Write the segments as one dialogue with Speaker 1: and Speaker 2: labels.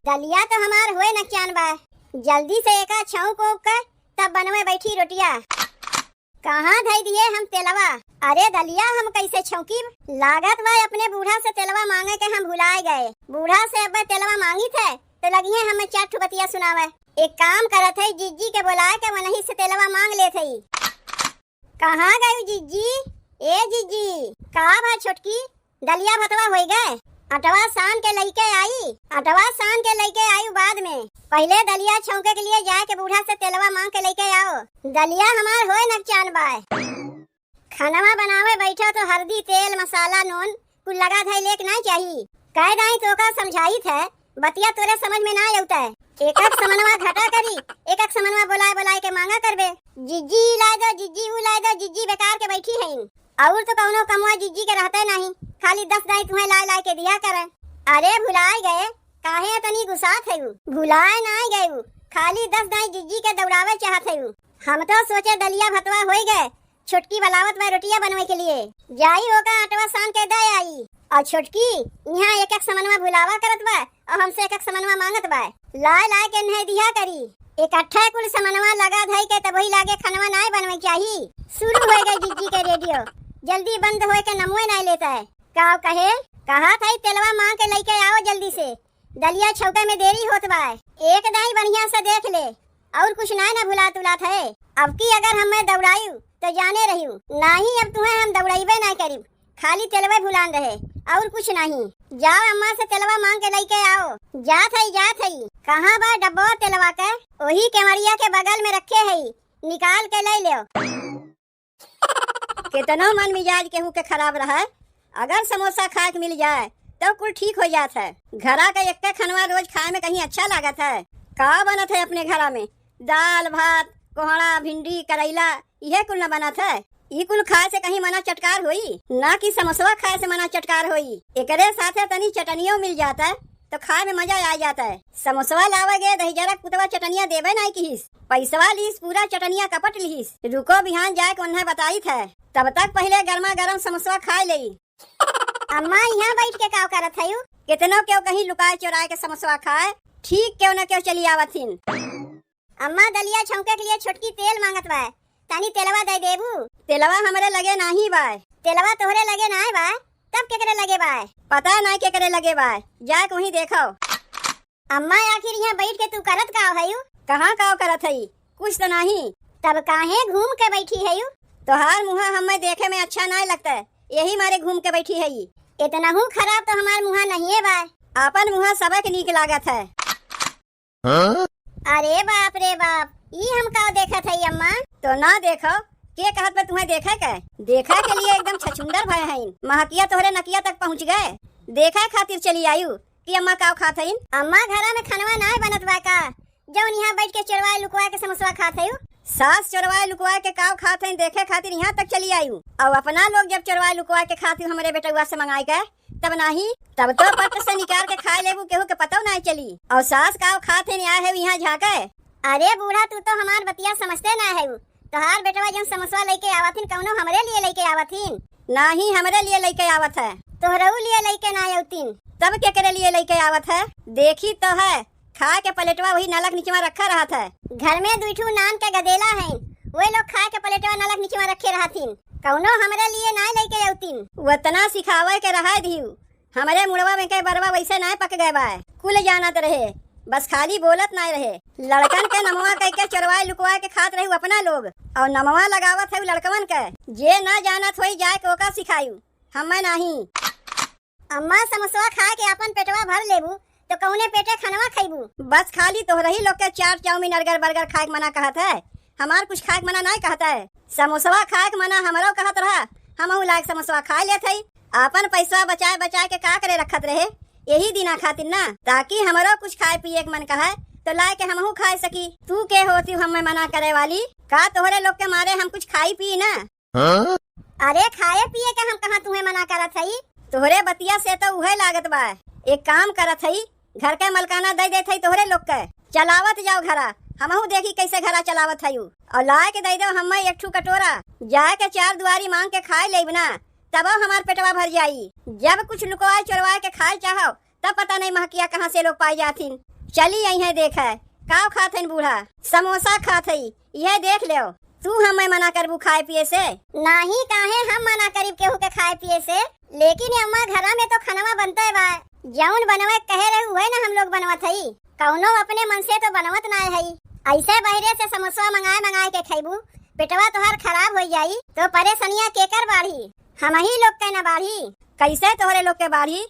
Speaker 1: दलिया तो हमार होए नचान बा। जल्दी से एका छऊ को कर तब बनवे बैठी रोटिया। कहाँ धई दिए हम तेलवा। अरे दलिया हम कैसे छौकी। लागत बा अपने बूढ़ा से तेलवा मांगे के हम भुलाए गए। बूढ़ा से अब तेलवा मांगी थे तो लगी है हमें चार ठुबतिया सुनावे। एक काम करत है जीजी के बुलाए के वही से तेलवा मांग ले थई। कहाँ गई जीजी? ए जीजी का बा छोटकी दलिया भतवा हो गए। अटवा सान के लइके आई बाद में। पहले दलिया छौके के लिए जाए के बूढ़ा से तेलवा मांग के लेके आओ। दलिया हमार होए नचान बाय। खाना बनावे बैठा तो हल्दी तेल मसाला नून कुल लगा धई लेक नहीं चाहिए। कह दाई तो का समझाई थे बतिया तोरे समझ में ना आउता है। एक समनवा घटा करी एक समनवा बुलाए के मांगा करबे। जीजी ला दो जीजी बेकार के बैठी है। और तो कौनो कमवा जीजी के रहते नहीं खाली 10 दाई तुम्हें ला के दिया करे। अरे भुलाए गए काहे तनी गुस्सा थे। भुलाए नहीं गए खाली 10 दाई जीजी के दौड़ावे चाहते। हम तो सोचे दलिया भतवा हो गए छोटकी बलावत में रोटियां बनवे के लिए जाई होगा आटवा सान के दे आई। और छोटकी यहाँ एक समनवा भुलावा करत बा और हमसे एक समनवा मांगत बा। लाए के नहीं दिया करी इकट्ठा कुल समनवा लगा धई के तब वही लागे खनवा नहीं बनवे चाहिए। शुरू हो गए जीजी के रेडियो जल्दी बंद होए के नमुए नहीं लेता है। का कहे कहा था तेलवा मांग के लेके आओ जल्दी से। दलिया छौका में देरी होत बा। एक दाई बढ़िया से देख ले और कुछ ना भुला तुलात है। अब की अगर हमें दौड़ायू तो जाने रही नहीं। अब तुम्हें हम दौड़ाइबे नहीं करी खाली तेलवा भुलान रहे और कुछ नहीं। जाओ अम्मा से तेलवा मांग के लेके आओ। जात है कहाँ बा डब्बा तेलवा के? वही केवड़िया के बगल में रखे है निकाल के ले लो। कितना मन मिजाज केहू के खराब रहा अगर समोसा खा के मिल जाए तो कुल ठीक हो जाता है। घरा का एक खनवा रोज खाए में कहीं अच्छा लागत है। का बनत है अपने घरा में? दाल भात कोहड़ा भिंडी करेला यह कुल न बनत है। ये कुल खाए से कहीं मना चटकार होई ना कि समोसा खाए से मना चटकार होई। एकरे साथे तनी चटनियों मिल जाता है तो खाए में मजा आ जाता है। समोसा लावेगे दही जरा कुतवा चटनिया देवे नहीं किस पैसवा लीस पूरा चटनिया कपट लीस। रुको बिहान जाए को उन्हें बताई थे तब तक पहले गर्मा गर्म समोसा खाए ले। अम्मा यहाँ बैठ के का करत है? कितनो क्यों कहीं लुकाए चुराए के समोसा खाए ठीक क्यों न क्यों चली आवथिन। अम्मा दलिया छौके के लिए छोटकी तेल मांगत बा तानी तेलवा दे देबू। तेलवा हमरे लगे नहीं बा। तेलवा तोहरे लगे नहीं बा तब केकरे लगे बा? पता नहीं केकरे लगे बा जाए वहीं देखो। अम्मा आखिर यहाँ बैठ के तू करत का है? कहाँ का करत है कुछ तो नहीं तब काहे घूम के बैठी है? तोहार मुँह हमें देखे में अच्छा नहीं लगता यही मारे घूम के बैठी है। इतना हूँ खराब तो हमार मुँह नहीं है बा। अपन मुँह सबक नीक लागत है। अरे बाप रे बाप ये हम का देखत है अम्मा? तो ना देखो के कहत पे तुम्हें देखे के? देखा के लिए एकदम छछुंदर भय है। महकिया तोहरे नकिया तक पहुँच गए देखा खातिर चली आयु कि अम्मा का खात है। अम्मा घरा में खनवा नहीं बनत बा का जौन यहाँ बैठ के चोरवाए लुकवा के समोसा खात है? सास चोरवाए लुकवा के काव खात है देखे खातिर यहाँ तक चली आयु। और अपना लोग जब चोरवाए लुकवा के खातिर हमारे बेटुआ से मंगाई गए तब नहीं तब तो पट से निकाल के खाए लेबू केहू के पतो नहीं चली। और सास काव खात है आए है यहाँ झाके। अरे बूढ़ा तू तो हमार बतिया समझते ना है। तोहार बेटवा जब समोसा लेके आवथिन कौनो हमरे लिए लेके आवथिन? नहीं हमरे लिए लेके आवत है। तोहरऊ लिए लेके ना आवतिन तब केकरे लिए लेके आवत है? देखी तो है खा के प्लेटवा वही नलक नीचे रखा रहा था। घर में दूठू नान के गदेला है वे लोग खा के प्लेटवा नलक नीचे रखे रहथिन कौनो हमरे लिए ना लेके आवतिन। वतना सिखावे के रहा दिहु हमारे मुड़वा में के बरवा वैसे नहीं पक गए बा कुल जानत रहे बस खाली बोलत नहीं रहे। लड़कन के नमवा कह के चोरवाए लुकवा के खात रहे अपना लोग और नमवा लगावत है लड़कवन के जे ना जानत होई जाए के ओका सिखायू हमें नहीं। अम्मा समोसा खा के अपन पेटवा भर लेबू तो कौने पेटे खनवा खाइबू? बस खाली तोहरही लोग के चाट चाउमीन अर्गर बर्गर खाए के मना कहत है हमार कुछ खाए के मना नहीं कहता है। समोसा खाए के मना हमारो कहत रहा हम लायक समोसा खा लेत है। अपन पैसा बचाए के का करे रखत रहे यही दिना खातिर ना ताकि हमारो कुछ खाए पिए के मन कहा तो लाए के हमहू खाए सकी। तू के होती हमें मना करे वाली का तोहरे लोग के मारे हम कुछ खाई पी ना। अरे खाए पिए के हम कहाँ तुम्हें मना करत है? तोहरे बतिया से तो उहे लागत बा। एक काम करत है घर के मलकाना दे देत है तोहरे लोग के चलावत जाओ घरा हमहू देखी कैसे घरा चलावत है। और लाए के दे दो हमें एक ठू कटोरा जाए के 4 दुआरी मांग के खाए लेब ना तब हमार पेटवा भर जाई। जब कुछ लुकवाए चोरवाए के खाए चाहो तब पता नहीं महकिया कहाँ से लोग पाई जाथिन। चली आई है देख है काव खात है बूढ़ा समोसा खात है यह देख ले तू हमें मना करबू खाए पिए से नहीं काहे हम मना करीब केहू के खाए पिए से लेकिन अम्मा घरा में तो खाना बनता है बा जौन बनवे कहे रहे हुए ना हम लोग बनवत हई कौनो अपने मन से तो बनवत ना है ऐसे बहरे से समोसा मंगाए के खैबू पेटवा तोहर खराब हो जाई तो परेशानियां केकर बाढ़ी हम ही लोग के न बाढ़ी कैसे तोहरे लोग के बाढ़ी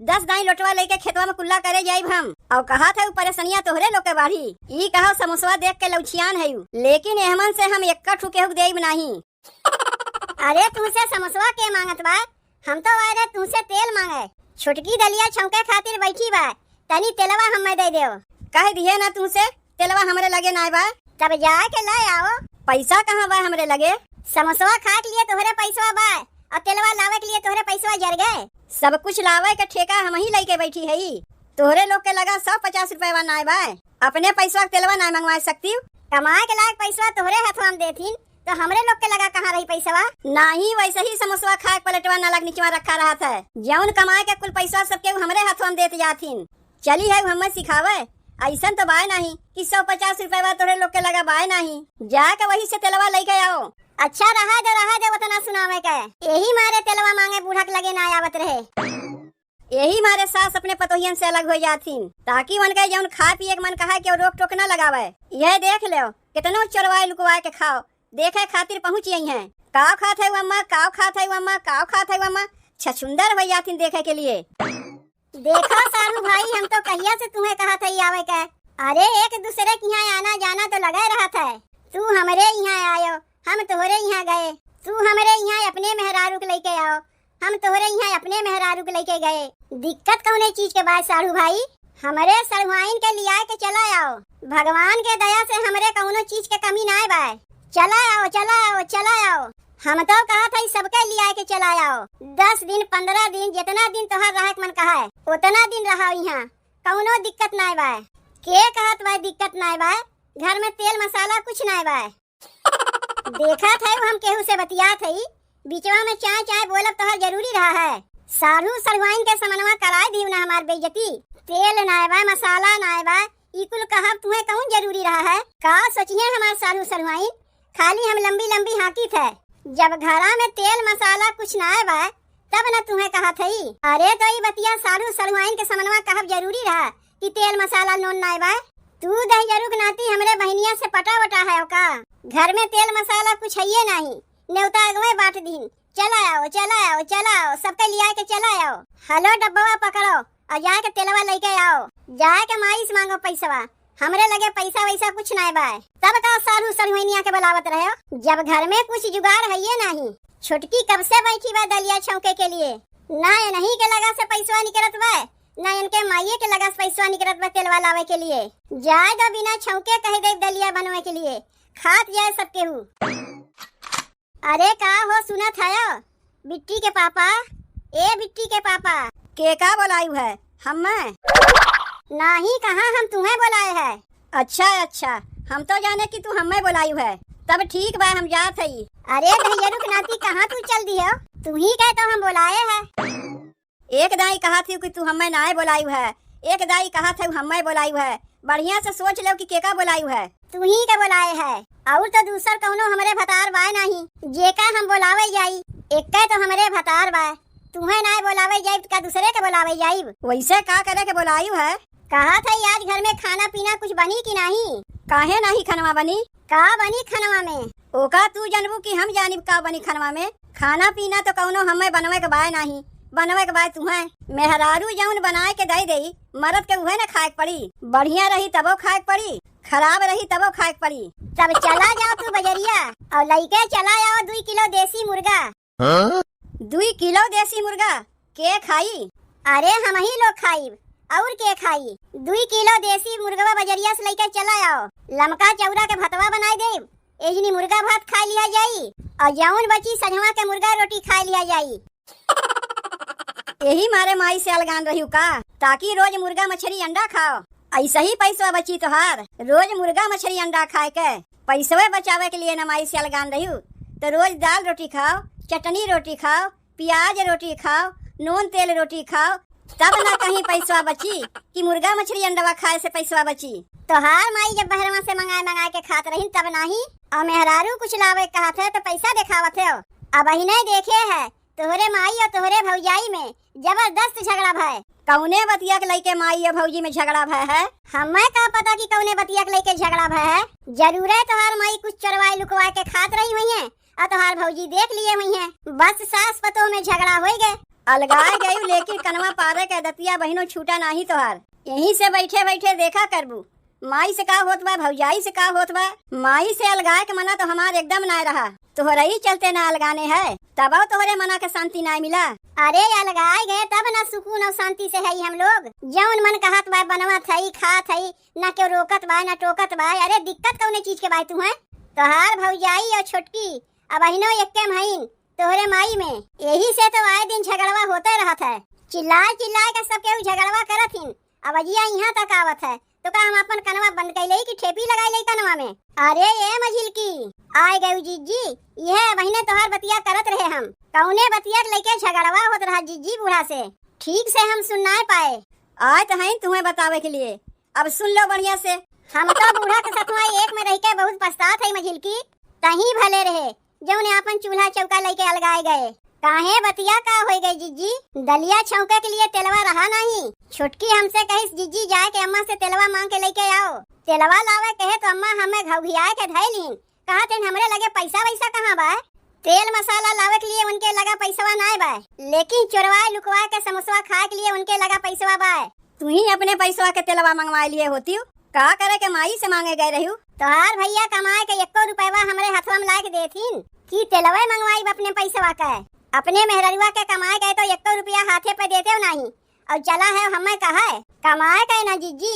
Speaker 1: 10 दाई लोटवा लेके खेतवा में कुल्ला करे जाइब हम और कहा था परेशानियां तोहरे लोग के बाढ़ी ई कहो समोसा देख के लौचियान है लेकिन एहमन से हम एक ठुके देब नहीं अरे तुमसे समोसा के मांगत बा हम तो वायरे तुमसे तेल मांगे छुटकी दलिया छौके खातिर बैठी बा तनी तेलवा हमें दे देओ कह दिए ना तुमसे तेलवा हमरे लगे ना बा तब जाए के ले आओ पैसा कहाँ बा हमरे लगे समोसा खा के लिए तोहरे पैसा बा और तेलवा लावे के लिए तोहरे पैसा जर गए सब कुछ लावे के ठेका हम ही लेके बैठी है तोहरे लोग के लगा 150 रुपया ना बा अपने पैसा तेलवा ना मंगवा सकती कमाए के लायक पैसा तोहरे हाथवा में देथिन तो हमरे लोग के लगा कहाँ रही पैसा नहीं वैसे ही समोसा खाए पलटवा न लग नीचवा रखा रहा था जौन कमाए के कुल पैसा सबके हमरे हाथवा में देते जाथिन चली है हमें सिखावे ऐसा तो बाय नहीं कि 150 रुपया तोहरे लोग के लगा बाय नहीं जाके वही से तेलवा लेके आओ अच्छा रहा दे उतना सुनावे के यही मारे तेलवा मांगे बूढ़ा के लगे ना आवत रहे यही मारे सास अपने पतोहियन से अलग हो जाथिन ताकि मन के जौन खा पिए मन कहा के रोक टोक न लगावे यह देख लो कितनो चोरवाए लुकवाए के खाओ देखे खातिर पहुँच यही है काव खात है अम्मा काव खात है अम्मा काव खात है अम्मा छछुंदर हो जाथिन देखे के लिए देखो सारू भाई हम तो कहिया से तुम्हें कहा था आवे के अरे एक दूसरे के यहाँ आना जाना तो लगा रहा था तू हमारे यहाँ आयो हम तोहरे यहाँ गए तू हमारे यहाँ अपने मेहरारू के लेके आओ हम तोहरे यहाँ अपने मेहरारू के लेके गए दिक्कत कौन चीज के बाद सारू भाई हमारे सरवाइन के लिया के चला आओ भगवान के दया से हमारे कौनो चीज के कमी ना आए चला आओ चला आओ चला आओ हम तो कहा था सबके लिया के चला आओ 10 दिन 15 दिन जितना दिन तोहर रहे मन कहा है उतना दिन रहा यहाँ कौनो दिक्कत ना बा के कहत बा दिक्कत ना बा घर में तेल मसाला कुछ ना बा देखा था हम केहू से बतियात है बीचवा में चाय चाय बोलब तोहर जरूरी रहा है सारू सरवाइन के समनवा कराए दी ना हमार बेइज्जती तेल ना बा मसाला ना बा ई कुल कहब तुम्हें कौन जरूरी रहा है का सोचिए हमार सारू सरवाइन खाली हम लंबी लंबी हाकी थे जब घरा में तेल मसाला कुछ ना बा तब न तुम्हें कहा थी अरे तो ये बतिया सारू सरवाइन के समनवा कहब जरूरी रहा कि तेल मसाला नोन ना बा तू दहजरू नाती हमरे बहनिया से पटा वटा है का घर में तेल मसाला कुछ है ये नहीं न्योता अगवे बाट दिन चला आओ सबके लिया के चला आओ हेलो डब्बा पकड़ो और जाके तेलवा लेके आओ जाके माई से मांगो पैसा हमरे लगे पैसा वैसा कुछ ना बा तब का सारू सरवैनिया के बुलावत रहे जब घर में कुछ जुगाड़ है ये नहीं छुटकी कब से बैठी बा दलिया छौके के लिए ना नहीं के लगा से पैसा निकलत बा ना इनके माइये के लगा से पैसा निकलत बा तेलवा लावे के लिए जाए दो बिना छौके कह दे दलिया बनवे के लिए खात जाए सबके हु अरे का हो सुना था बिट्टी के पापा ए बिट्टी के पापा के का बुलायू है हमें नहीं कहा हम तुम्हें बुलाए है अच्छा हम तो जाने कि तू हमें बुलायू है तब ठीक बा हम जात हई अरे भैया नाती कहाँ तू चल दी हो तू ही कह तो हम बुलाए है एक दाई कहा थी कि तू हमें ना बुलायू है एक दाई कहा था हमें बुलायू है बढ़िया से सोच लो कि केका बुलायू है तू ही के बुलाए है और तो दूसर कौनो हमरे भतार बा नहीं जेका हम बुलावे जाई एक तो हमरे भतार बा तुम्हें ना बुलावे जाई का दूसरे के बुलावे जाई वैसे का करे के बुलायू है कहा था आज घर में खाना पीना कुछ बनी कि नहीं काहे नहीं खनवा बनी का बनी खनवा में ओका तू जानबू कि हम जानिब का बनी खनवा में खाना पीना तो कौनो हमें बनवे के बाय नहीं बनवे के बाय तुम्हें मेहरारू जौन बनाए के दे देई मरद के उहे न खाए पड़ी बढ़िया रही तबो खाए पड़ी खराब रही तबो खाए पड़ी तब चला जाओ तू बजरिया और लइके चला आओ 2 किलो देसी मुर्गा 2 किलो देसी मुर्गा के खाई अरे हम ही लोग खाई और के खाई 2 किलो देसी मुर्गा बजरिया से लेकर चला आओ लमका चौरा के भतवा बनाए दे एजनी मुर्गा भात खा लिया जाई और जौन बची सजवा के मुर्गा रोटी खा लिया जाई यही मारे माई से अलगान रही का ताकि रोज मुर्गा मछली अंडा खाओ ऐसा ही पैसा बची तोहार रोज मुर्गा मछली अंडा खाए के पैसवे बचावे के लिए न माई से अलगान रही तो रोज दाल रोटी खाओ चटनी रोटी खाओ प्याज रोटी खाओ नून तेल रोटी खाओ तब ना कहीं पैसा बची कि मुर्गा मछली अंडवा खाए से पैसा बची। तोहार माई जब बहरवा से मंगाए के खात रही तब नहीं, और मेहरारू कुछ लावे कहत है तो पैसा दिखावत है। अब ही नहीं देखे है तोहरे माई और तोहरे भौजाई में जबरदस्त झगड़ा भय। कौने बतिया के लइके माई और भौजी में झगड़ा भय है? हमें का पता कि कौने बतिया के लइके झगड़ा भय है। जरूर है तोहार माई कुछ चोरवाए लुकवाए के खात रही हुई है और तोहार भौजी देख लिए हुई है। बस सास पतों में झगड़ा हो गए, अलगाए गई, लेकिन कनवा पारे के दतिया बहनों छूटा नहीं तोहार। यहीं से बैठे बैठे देखा करबू माई से का होत बा, भौजाई से का होत बा। माई से अलगाए के मना तो हमार एकदम ना रहा, तोहरा ही चलते ना अलगाने है, तब तोहरे मना के शांति ना मिला। अरे अलगाए गए तब ना सुकून और शांति से है हम लोग। जौन मन कहत बा बनवत है, खात है, ना क्यों रोकत बा ना टोकत बा। अरे दिक्कत कौने चीज के बाई तू है? तोहार भौजाई और छोटकी अब अहिनो एक्के महीन तोहरे माई में, यही से तो आए दिन झगड़वा होते रहत है। चिल्लाए चिल्लाए के सब केहू झगड़वा करत हिन। अब अजिया यहाँ तक आवत है तो का हम अपन कनवा बंद कैले कि ठेपी लगाई ले कनवा में? अरे ये मझिल की आए गए जीजी, यह बहिने तोहार बतिया करत रहे। हम कौने बतिया लेके झगड़वा होत रहा जीजी बूढ़ा से, ठीक से हम सुन ना पाए। आए तो हैं तुम्हें बतावे के लिए, अब सुन लो बढ़िया से। हम तो बूढ़ा के साथ एक में रह के बहुत पछतात है मझिल की। तही भले रहे जौने अपन चूल्हा चौका लेके अलगाए गए। काहे बतिया का हो गई जीजी? दलिया छौके के लिए तेलवा रहा नहीं। छुटकी हमसे कही जीजी जाए के अम्मा से तेलवा मांग के लेके आओ। तेलवा लावे कहे तो अम्मा हमें घौघियाए के धैलीन। कहा तेन हमरे लगे पैसा वैसा कहाँ बा? तेल मसाला लावे के लिए उनके लगा पैसा ना बा, लेकिन चोरवाए लुकवाए के समोसा खाए के लिए उनके लगा पैसा बा। तू ही अपने पैसा के तेलवा मंगवा लिए होती हो, का करे के माई से मांगे गए रही? तोहार भैया कमाए के 1 रुपया हमरे हाथवा में ला के देथिन कि तेलवा मंगवाई अपने पैसा का। अपने मेहररुआ के कमाए गए तो 1 रुपया हाथे पे देते हो नहीं, और चला है हमें कहा है कमाए गए ना जीजी,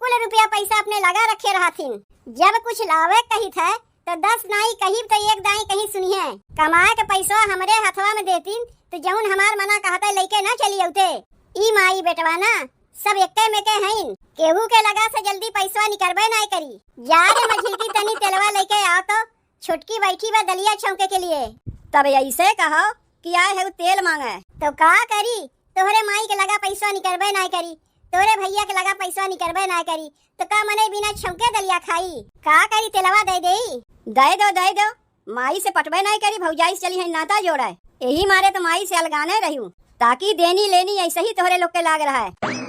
Speaker 1: कुल रुपया पैसा अपने लगा रखे रहथिन। जब कुछ लावे कही थे तो 10 नहीं कहीं तो 1 दाई कहीं सुनिए। कमाए के पैसा हमरे हाथवा में देतीन तो जौन हमार मना कहते लेके ना चली औते। ई माई बेटवा ना सब एक्के में के हैं, केहू के लगा से जल्दी पैसा निकलबे नहीं करी। जा रे मझिल की तनी तेलवा लेके आओ तो छुटकी बैठी बा दलिया छौके के लिए। तब ऐसे कहो कि आए है तेल मांगे तो का करी? तोहरे माई के लगा पैसा निकलबे नहीं करी, तोरे भैया के लगा पैसा निकलबे नहीं करी तो का मने बिना छौके दलिया खाई? का करी तेलवा दे दे दो। माई से पटबे नहीं करी, भौजाई से चली है नाता जोड़ा है। यही मारे तो माई से अलगाने रही हूँ ताकि देनी लेनी ऐसे ही तोहरे लोग के लाग रहा है।